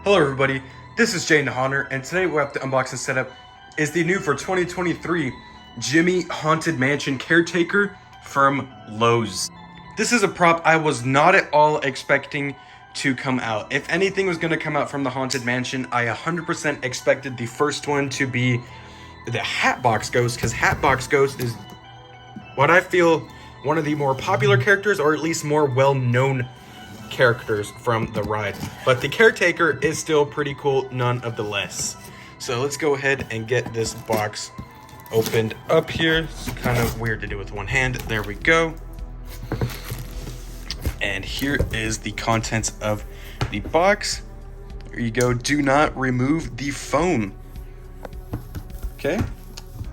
Hello everybody, this is jaydenshaunts, and today we have to unbox and set up is the new for 2023 Gemmy Haunted Mansion Caretaker from Lowe's. This is a prop I was not at all expecting to come out. If anything was going to come out from the Haunted Mansion, I 100% expected the first one to be the Hatbox Ghost, because Hatbox Ghost is what I feel one of the more popular characters, or at least more well-known characters from the ride. But the Caretaker is still pretty cool nonetheless. So let's go ahead and get this box opened up here. It's kind of weird to do with one hand. There we go. And here is the contents of the box. Here you go. Do not remove the phone. Okay.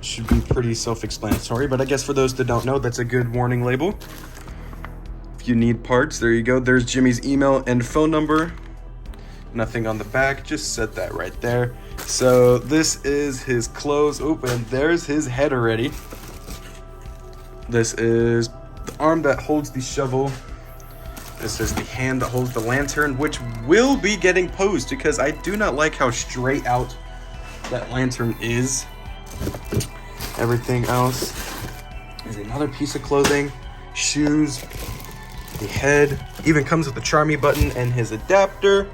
Should be pretty self-explanatory, but I guess for those that don't know, that's a good warning label. If you need parts, there you go. There's Jimmy's email and phone number. Nothing on the back, just set that right there. So this is his clothes. Oh, and there's his head already. This is the arm that holds the shovel. This is the hand that holds the lantern, which will be getting posed because I do not like how straight out that lantern is. Everything else is another piece of clothing, shoes, the head, even comes with the Charmy button and his adapter.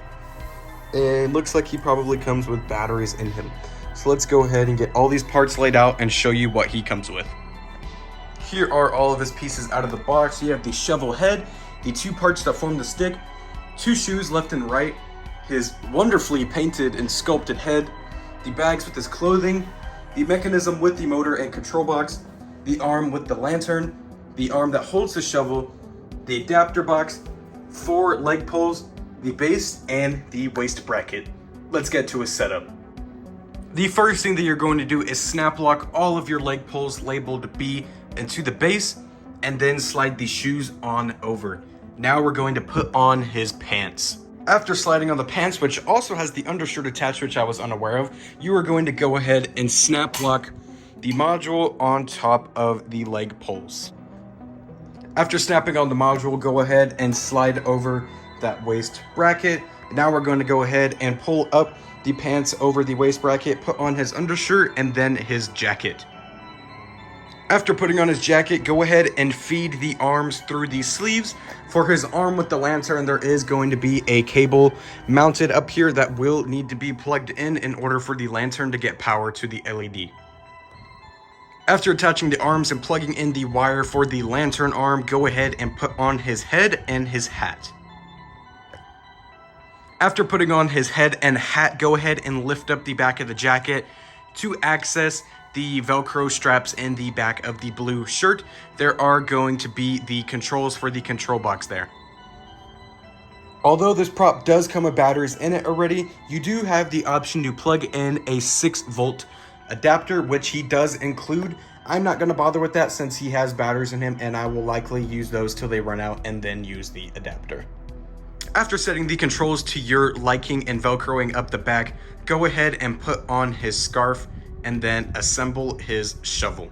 It looks like he probably comes with batteries in him. So let's go ahead and get all these parts laid out and show you what he comes with. Here are all of his pieces out of the box. You have the shovel head, the two parts that form the stick, two shoes left and right, his wonderfully painted and sculpted head, the bags with his clothing, the mechanism with the motor and control box, the arm with the lantern, the arm that holds the shovel, the adapter box, 4 leg poles, the base, and the waist bracket. Let's get to a setup. The first thing that you're going to do is snap lock all of your leg poles labeled B into the base, and then slide the shoes on over. Now we're going to put on his pants. After sliding on the pants, which also has the undershirt attached, which I was unaware of, you are going to go ahead and snap lock the module on top of the leg poles. After snapping on the module, go ahead and slide over that waist bracket. Now we're going to go ahead and pull up the pants over the waist bracket, put on his undershirt, and then his jacket. After putting on his jacket, go ahead and feed the arms through the sleeves. For his arm with the lantern, there is going to be a cable mounted up here that will need to be plugged in order for the lantern to get power to the LED. After attaching the arms and plugging in the wire for the lantern arm, go ahead and put on his head and his hat. After putting on his head and hat, go ahead and lift up the back of the jacket to access the Velcro straps in the back of the blue shirt. There are going to be the controls for the control box there. Although this prop does come with batteries in it already, you do have the option to plug in a 6-volt adapter, which he does include. I'm not going to bother with that since he has batteries in him, and I will likely use those till they run out and then use the adapter. After setting the controls to your liking and Velcroing up the back, go ahead and put on his scarf and then assemble his shovel.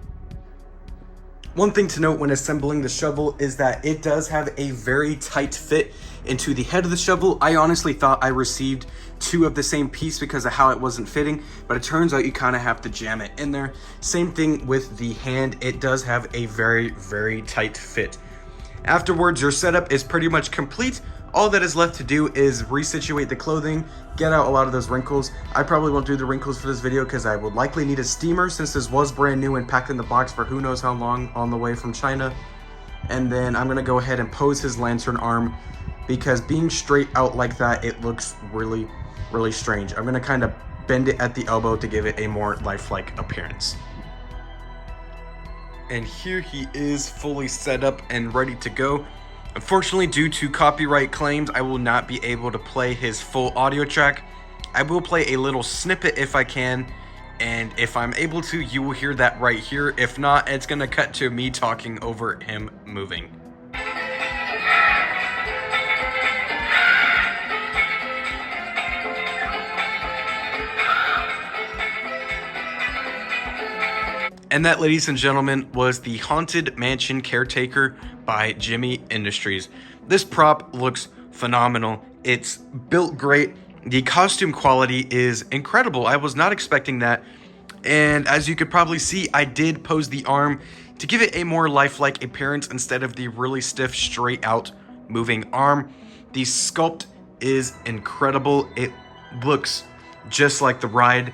One thing to note when assembling the shovel is that it does have a very tight fit into the head of the shovel. I honestly thought I received 2 of the same piece because of how it wasn't fitting, but it turns out you kind of have to jam it in there. Same thing with the hand. It does have a very, very tight fit. Afterwards, your setup is pretty much complete. All that is left to do is resituate the clothing, get out a lot of those wrinkles. I probably won't do the wrinkles for this video because I would likely need a steamer since this was brand new and packed in the box for who knows how long on the way from China. And then I'm going to go ahead and pose his lantern arm because being straight out like that, it looks really, really strange. I'm going to kind of bend it at the elbow to give it a more lifelike appearance. And here he is fully set up and ready to go. Unfortunately, due to copyright claims, I will not be able to play his full audio track. I will play a little snippet if I can, and if I'm able to, you will hear that right here. If not, it's gonna cut to me talking over him moving. And that, ladies and gentlemen, was the Haunted Mansion Caretaker by Gemmy Industries. This prop looks phenomenal. It's built great. The costume quality is incredible. I was not expecting that. And as you could probably see, I did pose the arm to give it a more lifelike appearance instead of the really stiff, straight out moving arm. The sculpt is incredible. It looks just like the ride.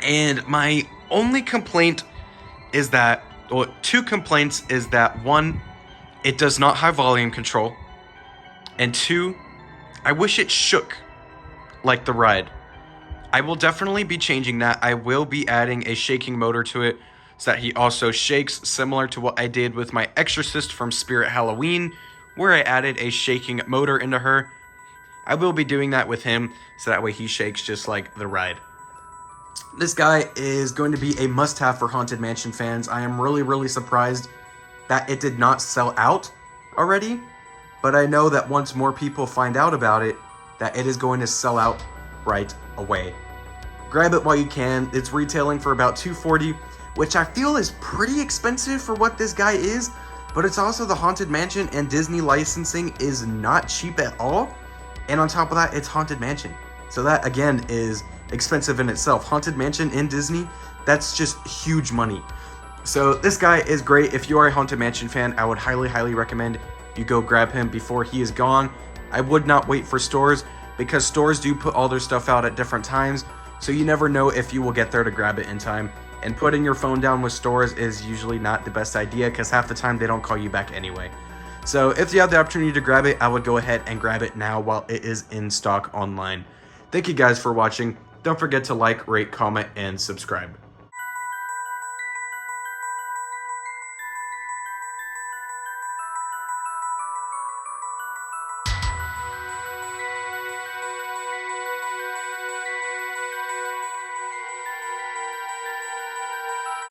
And my only complaint is that, well, two complaints is that, one, it does not have volume control. And two, I wish it shook like the ride. I will definitely be changing that. I will be adding a shaking motor to it so that he also shakes, similar to what I did with my Exorcist from Spirit Halloween, where I added a shaking motor into her. I will be doing that with him so that way he shakes just like the ride. This guy is going to be a must-have for Haunted Mansion fans. I am really surprised that it did not sell out already, but I know that once more people find out about it, that it is going to sell out right away. Grab it while you can. It's retailing for about $240, which I feel is pretty expensive for what this guy is, but it's also the Haunted Mansion, and Disney licensing is not cheap at all. And on top of that, it's Haunted Mansion. So that, again, is expensive in itself. Haunted Mansion and Disney, that's just huge money. So this guy is great. If you are a Haunted Mansion fan, I would highly recommend you go grab him before he is gone. I would not wait for stores, because stores do put all their stuff out at different times, so you never know if you will get there to grab it in time. And putting your phone down with stores is usually not the best idea, because half the time they don't call you back anyway. So if you have the opportunity to grab it, I would go ahead and grab it now while it is in stock online. Thank you guys for watching. Don't forget to like, rate, comment, and subscribe.